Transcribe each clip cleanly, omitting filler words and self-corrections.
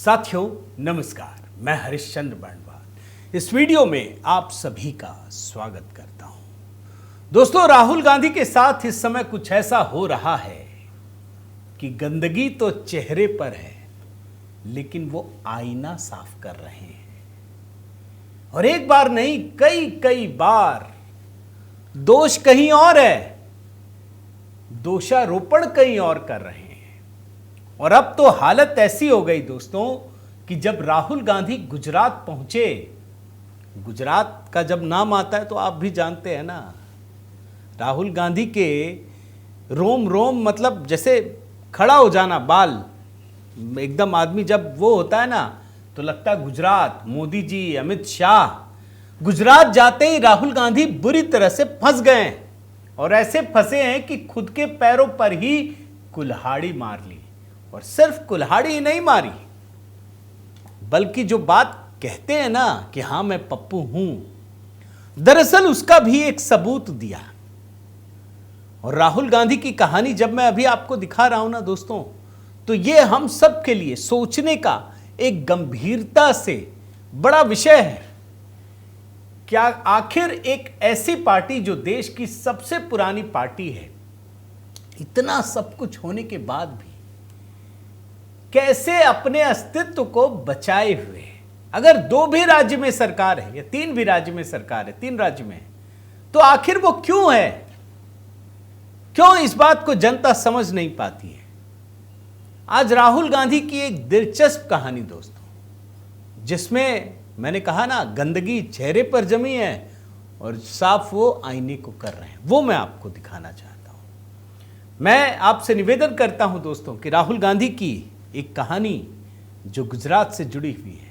साथियों नमस्कार, मैं हरिश्चंद्र बर्णवाल इस वीडियो में आप सभी का स्वागत करता हूं। दोस्तों, राहुल गांधी के साथ इस समय कुछ ऐसा हो रहा है कि गंदगी तो चेहरे पर है, लेकिन वो आईना साफ कर रहे हैं। और एक बार नहीं, कई कई बार दोष कहीं और है, दोषारोपण कहीं और कर रहे हैं। और अब तो हालत ऐसी हो गई दोस्तों कि जब राहुल गांधी गुजरात पहुंचे, गुजरात का जब नाम आता है तो आप भी जानते हैं ना, राहुल गांधी के रोम रोम मतलब जैसे खड़ा हो जाना, बाल एकदम आदमी जब वो होता है ना तो लगता है गुजरात, मोदी जी, अमित शाह। गुजरात जाते ही राहुल गांधी बुरी तरह से फंस गए और ऐसे फंसे हैं कि खुद के पैरों पर ही कुल्हाड़ी मार ली। और सिर्फ कुल्हाड़ी ही नहीं मारी, बल्कि जो बात कहते हैं ना कि हां मैं पप्पू हूं, दरअसल उसका भी एक सबूत दिया। और राहुल गांधी की कहानी जब मैं अभी आपको दिखा रहा हूं ना दोस्तों, तो यह हम सब के लिए सोचने का एक गंभीरता से बड़ा विषय है। क्या आखिर एक ऐसी पार्टी जो देश की सबसे पुरानी पार्टी है, इतना सब कुछ होने के बाद भी कैसे अपने अस्तित्व को बचाए हुए है? अगर 2 भी राज्य में सरकार है या 3 भी राज्य में सरकार है, 3 राज्य में है, तो आखिर वो क्यों है? क्यों इस बात को जनता समझ नहीं पाती है? आज राहुल गांधी की एक दिलचस्प कहानी दोस्तों, जिसमें मैंने कहा ना गंदगी चेहरे पर जमी है और साफ वो आईने को कर रहे हैं, वो मैं आपको दिखाना चाहता हूं। मैं आपसे निवेदन करता हूं दोस्तों कि राहुल गांधी की एक कहानी जो गुजरात से जुड़ी हुई है,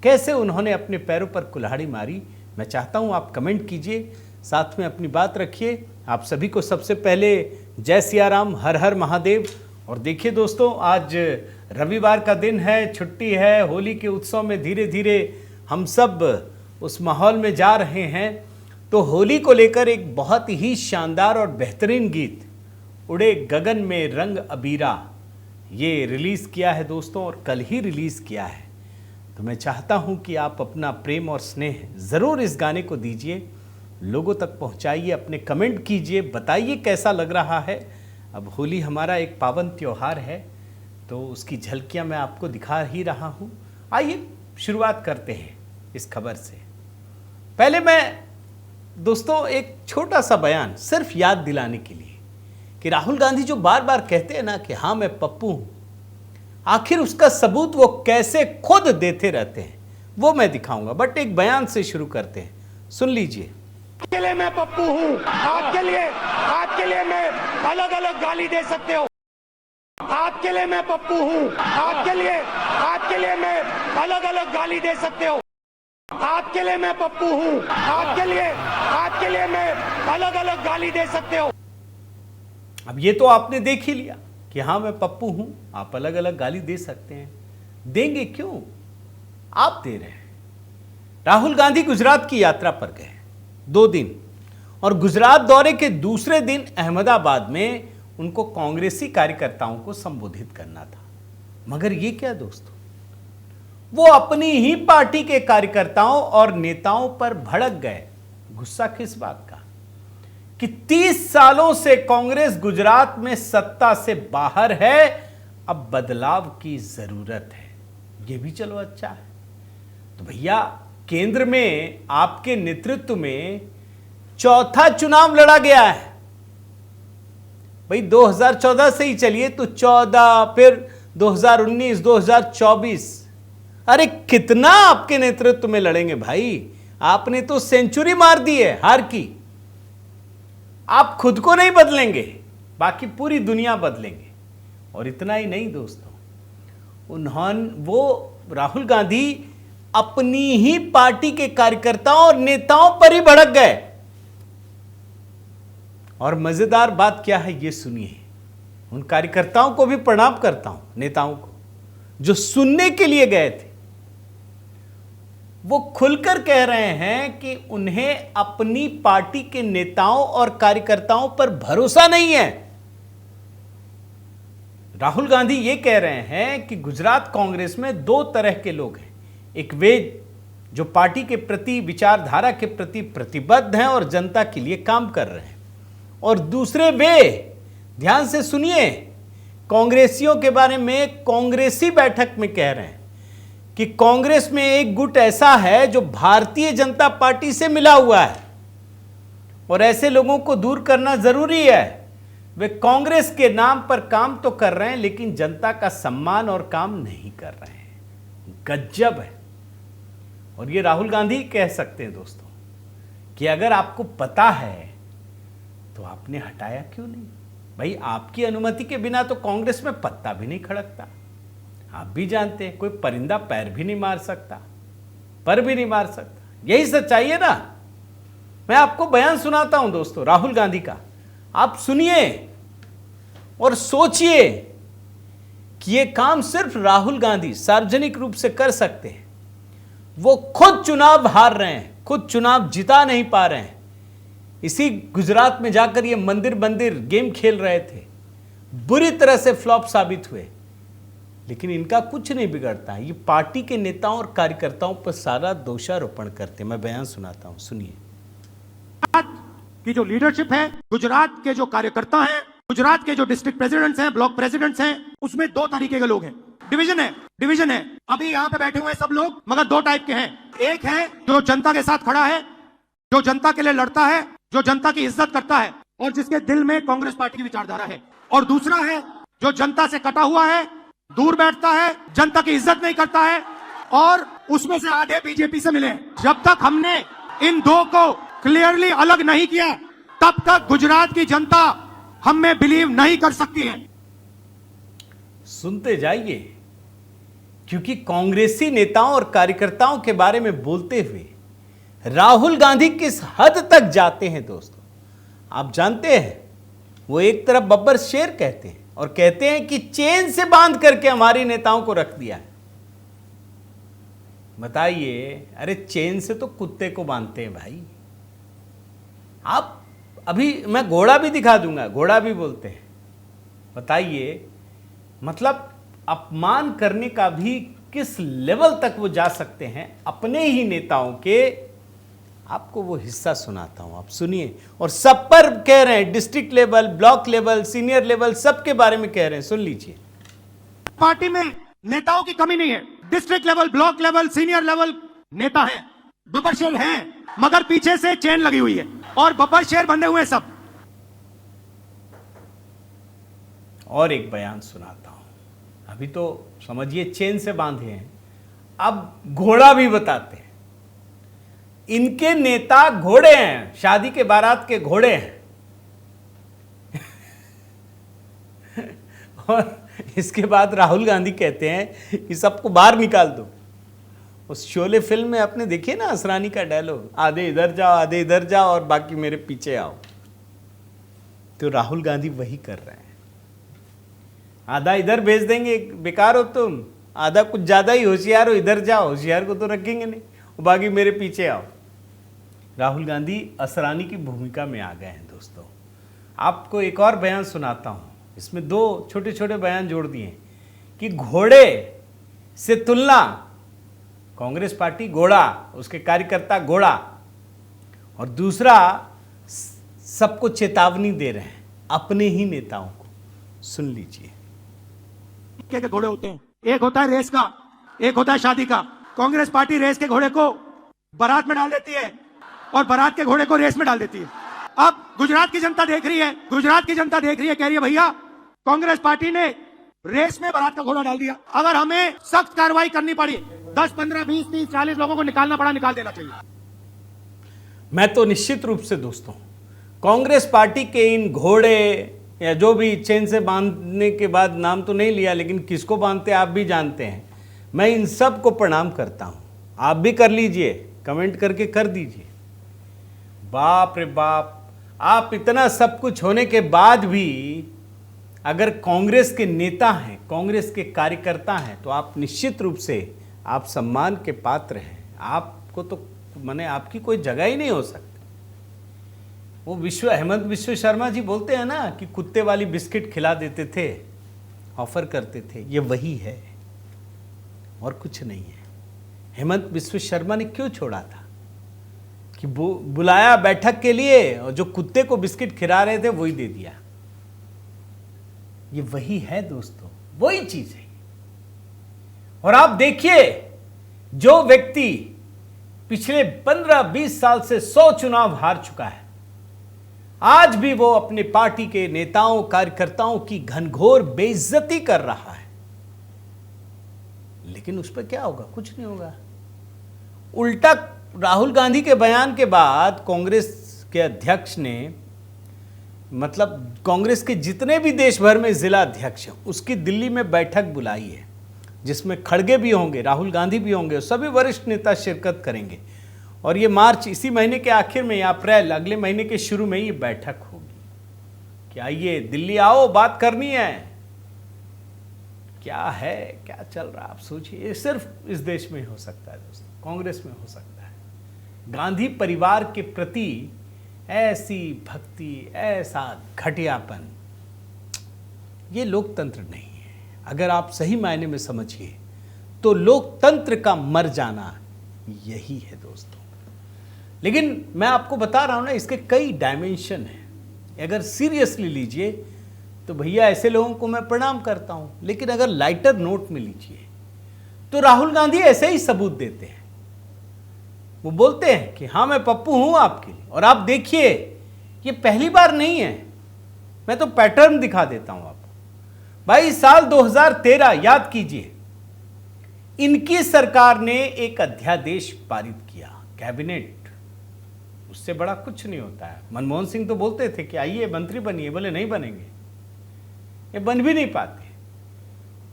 कैसे उन्होंने अपने पैरों पर कुल्हाड़ी मारी, मैं चाहता हूं आप कमेंट कीजिए, साथ में अपनी बात रखिए। आप सभी को सबसे पहले जय सिया राम, हर हर महादेव। और देखिए दोस्तों, आज रविवार का दिन है, छुट्टी है, होली के उत्सव में धीरे धीरे हम सब उस माहौल में जा रहे हैं। तो होली को लेकर एक बहुत ही शानदार और बेहतरीन गीत उड़े गगन में रंग अबीरा, ये रिलीज़ किया है दोस्तों, और कल ही रिलीज़ किया है। तो मैं चाहता हूं कि आप अपना प्रेम और स्नेह ज़रूर इस गाने को दीजिए, लोगों तक पहुंचाइए, अपने कमेंट कीजिए, बताइए कैसा लग रहा है। अब होली हमारा एक पावन त्यौहार है, तो उसकी झलकियां मैं आपको दिखा ही रहा हूं। आइए शुरुआत करते हैं इस खबर से। पहले मैं दोस्तों एक छोटा सा बयान सिर्फ याद दिलाने के लिए कि राहुल गांधी जो बार बार कहते हैं ना कि हाँ मैं पप्पू हूं, आखिर उसका सबूत वो कैसे खुद देते रहते हैं वो मैं दिखाऊंगा। बट एक बयान से शुरू करते हैं, सुन लीजिए। आपके लिए मैं पप्पू हूं, आपके लिए मैं अलग अलग गाली दे सकते हो। आपके लिए मैं पप्पू हूं, आपके लिए मैं अलग अलग गाली दे सकते हो। आपके लिए मैं पप्पू हूं, आपके लिए मैं अलग अलग गाली दे सकते हो। अब ये तो आपने देख ही लिया कि हाँ मैं पप्पू हूं, आप अलग अलग गाली दे सकते हैं। देंगे क्यों? आप दे रहे हैं। राहुल गांधी गुजरात की यात्रा पर गए 2 दिन, और गुजरात दौरे के दूसरे दिन अहमदाबाद में उनको कांग्रेसी कार्यकर्ताओं को संबोधित करना था। मगर ये क्या दोस्तों, वो अपनी ही पार्टी के कार्यकर्ताओं और नेताओं पर भड़क गए। गुस्सा किस बात का कि 30 सालों से कांग्रेस गुजरात में सत्ता से बाहर है, अब बदलाव की जरूरत है। यह भी चलो अच्छा है। तो भैया, केंद्र में आपके नेतृत्व में 4था चुनाव लड़ा गया है। भाई 2014 से ही चलिए तो 14, फिर 2019, 2024, अरे कितना आपके नेतृत्व में लड़ेंगे भाई? आपने तो सेंचुरी मार दी है हार की। आप खुद को नहीं बदलेंगे, बाकी पूरी दुनिया बदलेंगे। और इतना ही नहीं दोस्तों, राहुल गांधी अपनी ही पार्टी के कार्यकर्ताओं और नेताओं पर ही भड़क गए। और मजेदार बात क्या है ये सुनिए। उन कार्यकर्ताओं को भी प्रणाम करता हूं, नेताओं को, जो सुनने के लिए गए थे। वो खुलकर कह रहे हैं कि उन्हें अपनी पार्टी के नेताओं और कार्यकर्ताओं पर भरोसा नहीं है। राहुल गांधी ये कह रहे हैं कि गुजरात कांग्रेस में दो तरह के लोग हैं। एक वे जो पार्टी के प्रति, विचारधारा के प्रति प्रतिबद्ध हैं और जनता के लिए काम कर रहे हैं, और दूसरे वे, ध्यान से सुनिए, कांग्रेसियों के बारे में कांग्रेसी बैठक में कह रहे हैं कि कांग्रेस में एक गुट ऐसा है जो भारतीय जनता पार्टी से मिला हुआ है और ऐसे लोगों को दूर करना जरूरी है। वे कांग्रेस के नाम पर काम तो कर रहे हैं लेकिन जनता का सम्मान और काम नहीं कर रहे हैं। गजब है। और ये राहुल गांधी कह सकते हैं दोस्तों कि अगर आपको पता है तो आपने हटाया क्यों नहीं? भाई, आपकी अनुमति के बिना तो कांग्रेस में पत्ता भी नहीं खड़कता। आप भी जानते हैं कोई परिंदा पैर भी नहीं मार सकता, पर भी नहीं मार सकता। यही सच्चाई है ना। मैं आपको बयान सुनाता हूं दोस्तों राहुल गांधी का, आप सुनिए और सोचिए कि यह काम सिर्फ राहुल गांधी सार्वजनिक रूप से कर सकते हैं। वो खुद चुनाव हार रहे हैं, खुद चुनाव जिता नहीं पा रहे हैं। इसी गुजरात में जाकर ये मंदिर मंदिर गेम खेल रहे थे, बुरी तरह से फ्लॉप साबित हुए, लेकिन इनका कुछ नहीं बिगड़ता। ये पार्टी के नेताओं और कार्यकर्ताओं पर सारा दोषारोपण करते। मैं बयान सुनाता हूं, सुनिए। की जो लीडरशिप है, गुजरात के जो कार्यकर्ता हैं, गुजरात के जो डिस्ट्रिक्ट प्रेसिडेंट्स हैं, ब्लॉक प्रेसिडेंट्स हैं, उसमें दो तरीके के लोग हैं। डिवीजन है। अभी यहाँ पे बैठे हुए सब लोग मगर दो टाइप के हैं। एक है जो जनता के साथ खड़ा है, जो जनता के लिए लड़ता है, जो जनता की इज्जत करता है और जिसके दिल में कांग्रेस पार्टी की विचारधारा है। और दूसरा है जो जनता से कटा हुआ है, दूर बैठता है, जनता की इज्जत नहीं करता है, और उसमें से आधे बीजेपी से मिले। जब तक हमने इन दो को क्लियरली अलग नहीं किया तब तक गुजरात की जनता हम में बिलीव नहीं कर सकती है। सुनते जाइए, क्योंकि कांग्रेसी नेताओं और कार्यकर्ताओं के बारे में बोलते हुए राहुल गांधी किस हद तक जाते हैं दोस्तों, आप जानते हैं। वो एक तरफ बब्बर शेर कहते हैं और कहते हैं कि चेन से बांध करके हमारे नेताओं को रख दिया है। बताइए, अरे चेन से तो कुत्ते को बांधते हैं भाई। आप अभी मैं घोड़ा भी दिखा दूंगा, घोड़ा भी बोलते हैं। बताइए, मतलब अपमान करने का भी किस लेवल तक वो जा सकते हैं अपने ही नेताओं के। आपको वो हिस्सा सुनाता हूं, आप सुनिए। और सब पर कह रहे हैं, district level, block level, senior level, सबके बारे में कह रहे हैं। सुन लीजिए। पार्टी में नेताओं की कमी नहीं है। District level, block level, senior level नेता है, बब्बर शेर है, मगर पीछे से चेन लगी हुई है और बब्बर शेर बंधे हुए सब। और एक बयान सुनाता हूं। अभी तो समझिए चेन से बांधे हैं, अब घोड़ा भी बताते हैं। इनके नेता घोड़े हैं, शादी के बारात के घोड़े हैं। और इसके बाद राहुल गांधी कहते हैं कि सबको बाहर निकाल दो। उस शोले फिल्म में आपने देखिए ना असरानी का डायलॉग, आधे इधर जाओ, आधे इधर जाओ और बाकी मेरे पीछे आओ। तो राहुल गांधी वही कर रहे हैं। आधा इधर भेज देंगे, बेकार हो तुम, आधा कुछ ज्यादा ही होशियार हो, इधर जाओ, होशियार को तो रखेंगे नहीं, बाकी मेरे पीछे आओ। राहुल गांधी असरानी की भूमिका में आ गए हैं दोस्तों। आपको एक और बयान सुनाता हूं, इसमें दो छोटे छोटे बयान जोड़ दिए कि घोड़े से तुलना, कांग्रेस पार्टी घोड़ा, उसके कार्यकर्ता घोड़ा, और दूसरा सबको चेतावनी दे रहे हैं, अपने ही नेताओं को। सुन लीजिए। के घोड़े होते हैं, एक होता है रेस का, एक होता है शादी का। कांग्रेस पार्टी रेस के घोड़े को बारात में डाल देती है और बारात के घोड़े को रेस में डाल देती है। अब गुजरात की जनता देख रही है, गुजरात की जनता देख रही है, कह रही है भैया कांग्रेस पार्टी ने रेस में बारात का घोड़ा डाल दिया। अगर हमें सख्त कार्रवाई करनी पड़ी, 10, 15, 20, 30, 40 लोगों को निकालना पड़ा, निकाल देना चाहिए। मैं तो निश्चित रूप से दोस्तों कांग्रेस पार्टी के इन घोड़े या जो भी चेन से बांधने के बाद, नाम तो नहीं लिया लेकिन किसको बांधते आप भी जानते हैं, मैं इन सब को प्रणाम करता हूं। आप भी कर लीजिए, कमेंट करके कर दीजिए। बाप रे बाप, आप इतना सब कुछ होने के बाद भी अगर कांग्रेस के नेता हैं, कांग्रेस के कार्यकर्ता हैं, तो आप निश्चित रूप से आप सम्मान के पात्र हैं। आपको तो माने आपकी कोई जगह ही नहीं हो सकती। वो हेमंत विश्व शर्मा जी बोलते हैं ना कि कुत्ते वाली बिस्किट खिला देते थे, ऑफर करते थे, ये वही है और कुछ नहीं है। हेमंत बिस्व शर्मा ने क्यों छोड़ा था कि बुलाया बैठक के लिए और जो कुत्ते को बिस्किट खिला रहे थे वही दे दिया। ये वही है दोस्तों, वही चीज है। और आप देखिए, जो व्यक्ति पिछले 15-20 साल से 100 चुनाव हार चुका है, आज भी वो अपने पार्टी के नेताओं कार्यकर्ताओं की घनघोर बेइज्जती कर रहा है। लेकिन उस पर क्या होगा? कुछ नहीं होगा। उल्टा राहुल गांधी के बयान के बाद कांग्रेस के अध्यक्ष ने, मतलब कांग्रेस के जितने भी देश भर में जिला अध्यक्ष हैं, उसकी दिल्ली में बैठक बुलाई है, जिसमें खड़गे भी होंगे, राहुल गांधी भी होंगे, सभी वरिष्ठ नेता शिरकत करेंगे। और ये मार्च, इसी महीने के आखिर में या अप्रैल अगले महीने के शुरू में ये बैठक होगी कि आइए दिल्ली आओ, बात करनी है। क्या है, क्या चल रहा है आप सोचिए। ये सिर्फ इस देश में हो सकता है दोस्तों, कांग्रेस में हो सकता है। गांधी परिवार के प्रति ऐसी भक्ति, ऐसा घटियापन, ये लोकतंत्र नहीं है। अगर आप सही मायने में समझिए तो लोकतंत्र का मर जाना यही है दोस्तों। लेकिन मैं आपको बता रहा हूं ना, इसके कई डायमेंशन हैं। अगर सीरियसली लीजिए तो भैया ऐसे लोगों को मैं प्रणाम करता हूं, लेकिन अगर लाइटर नोट में लीजिए तो राहुल गांधी ऐसे ही सबूत देते हैं। वो बोलते हैं कि हाँ मैं पप्पू हूं आपके लिए। और आप देखिए, ये पहली बार नहीं है, मैं तो पैटर्न दिखा देता हूं आपको। भाई साल 2013 याद कीजिए, इनकी सरकार ने एक अध्यादेश पारित किया, कैबिनेट, उससे बड़ा कुछ नहीं होता है। मनमोहन सिंह तो बोलते थे कि आइए मंत्री बनिए, बोले नहीं बनेंगे, ये बन भी नहीं पाते।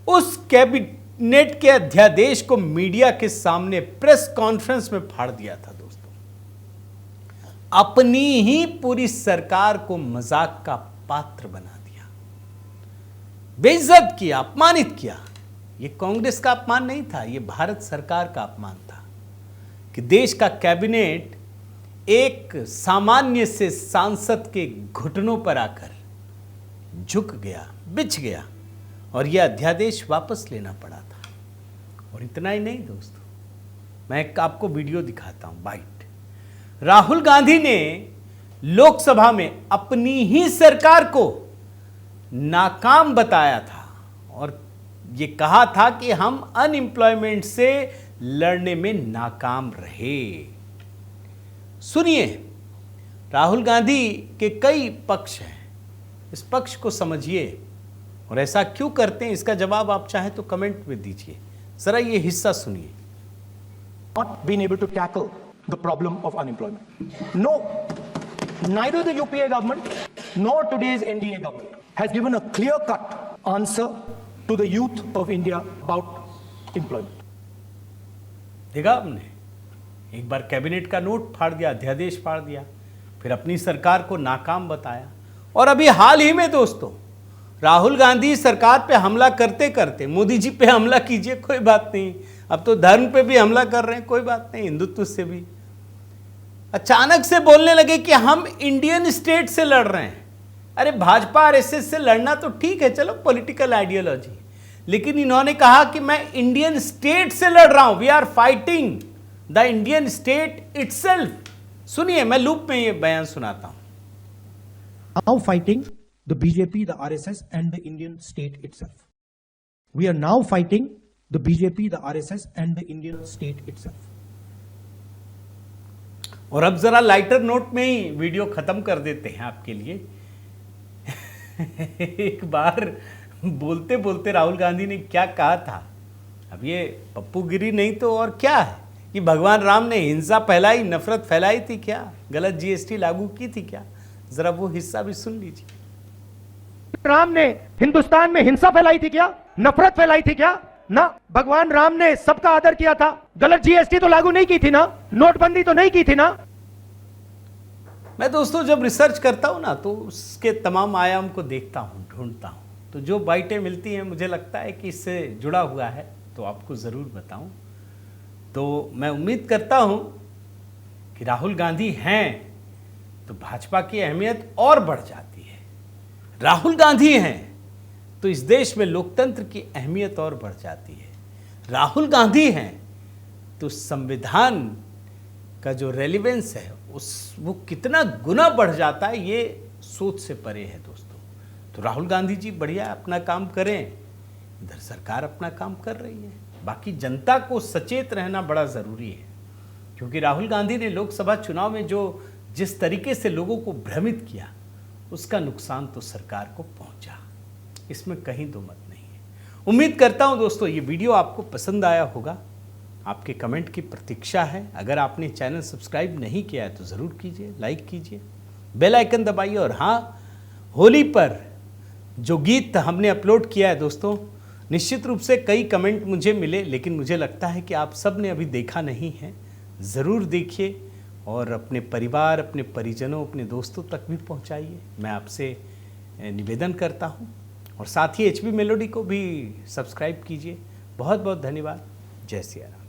उस कैबिनेट के अध्यादेश को मीडिया के सामने प्रेस कॉन्फ्रेंस में फाड़ दिया था दोस्तों। अपनी ही पूरी सरकार को मजाक का पात्र बना दिया, बेइज्जत किया, अपमानित किया। ये कांग्रेस का अपमान नहीं था, ये भारत सरकार का अपमान था कि देश का कैबिनेट एक सामान्य से सांसद के घुटनों पर आकर झुक गया, बिछ गया और यह अध्यादेश वापस लेना पड़ा था। और इतना ही नहीं दोस्तों, मैं आपको वीडियो दिखाता हूं, बाइट। राहुल गांधी ने लोकसभा में अपनी ही सरकार को नाकाम बताया था और ये कहा था कि हम अनएम्प्लॉयमेंट से लड़ने में नाकाम रहे। सुनिए, राहुल गांधी के कई पक्ष हैं, इस पक्ष को समझिए और ऐसा क्यों करते हैं, इसका जवाब आप चाहें तो कमेंट में दीजिए। जरा ये हिस्सा सुनिए। Not been able to tackle the problem of unemployment. No, neither the UPA government nor today's NDA government has given a clear-cut answer to the youth of India about employment. देखा आपने, एक बार cabinet का note फाड़ दिया, अध्यादेश फाड़ दिया, फिर अपनी सरकार को नाकाम बताया। और अभी हाल ही में दोस्तों, राहुल गांधी सरकार पे हमला करते करते, मोदी जी पे हमला कीजिए कोई बात नहीं, अब तो धर्म पे भी हमला कर रहे हैं, कोई बात नहीं, हिंदुत्व से भी, अचानक से बोलने लगे कि हम इंडियन स्टेट से लड़ रहे हैं। अरे भाजपा आरएसएस से लड़ना तो ठीक है, चलो पॉलिटिकल आइडियोलॉजी, लेकिन इन्होंने कहा कि मैं इंडियन स्टेट से लड़ रहा हूं, we are fighting the Indian state itself. सुनिए, मैं लूप में ये बयान सुनाता हूं। Now fighting the BJP, the RSS and the Indian state itself. We are now fighting the BJP, the RSS and the Indian state itself. और अब जरा लाइटर नोट में ही वीडियो खत्म कर देते हैं आपके लिए। एक बार बोलते बोलते राहुल गांधी ने क्या कहा था, अब ये पप्पूगिरी नहीं तो और क्या है कि भगवान राम ने हिंसा फैलाई, नफरत फैलाई थी क्या, गलत जीएसटी लागू की थी क्या? जरा वो हिस्सा भी सुन लीजिए। राम ने हिंदुस्तान में हिंसा फैलाई थी क्या, नफरत फैलाई थी क्या? ना, भगवान राम ने सबका आदर किया था। गलत जीएसटी तो लागू नहीं की थी ना, नोटबंदी तो नहीं की थी ना। मैं दोस्तों जब रिसर्च करता हूं ना तो उसके तमाम आयाम को देखता हूं, ढूंढता हूं, तो जो बाइटें मिलती हैं मुझे लगता है कि इससे जुड़ा हुआ है तो आपको ज़रूर बताऊं। तो मैं उम्मीद करता हूं कि राहुल गांधी हैं तो भाजपा की अहमियत और बढ़ जाती है। राहुल गांधी हैं तो इस देश में लोकतंत्र की अहमियत और बढ़ जाती है। राहुल गांधी हैं तो संविधान का जो रेलिवेंस है वो कितना गुना बढ़ जाता है, ये सोच से परे है दोस्तों। तो राहुल गांधी जी बढ़िया अपना काम करें, इधर सरकार अपना काम कर रही है, बाकी जनता को सचेत रहना बड़ा ज़रूरी है। क्योंकि राहुल गांधी ने लोकसभा चुनाव में जिस तरीके से लोगों को भ्रमित किया, उसका नुकसान तो सरकार को पहुंचा, इसमें कहीं दो मत नहीं है। उम्मीद करता हूं दोस्तों ये वीडियो आपको पसंद आया होगा। आपके कमेंट की प्रतीक्षा है। अगर आपने चैनल सब्सक्राइब नहीं किया है तो ज़रूर कीजिए, लाइक कीजिए, बेल आइकन दबाइए। और हाँ, होली पर जो गीत हमने अपलोड किया है दोस्तों, निश्चित रूप से कई कमेंट मुझे मिले, लेकिन मुझे लगता है कि आप सब ने अभी देखा नहीं है। ज़रूर देखिए और अपने परिवार, अपने परिजनों, अपने दोस्तों तक भी पहुंचाइए, मैं आपसे निवेदन करता हूं। और साथ ही HB मेलोडी को भी सब्सक्राइब कीजिए। बहुत बहुत धन्यवाद। जय सिया राम।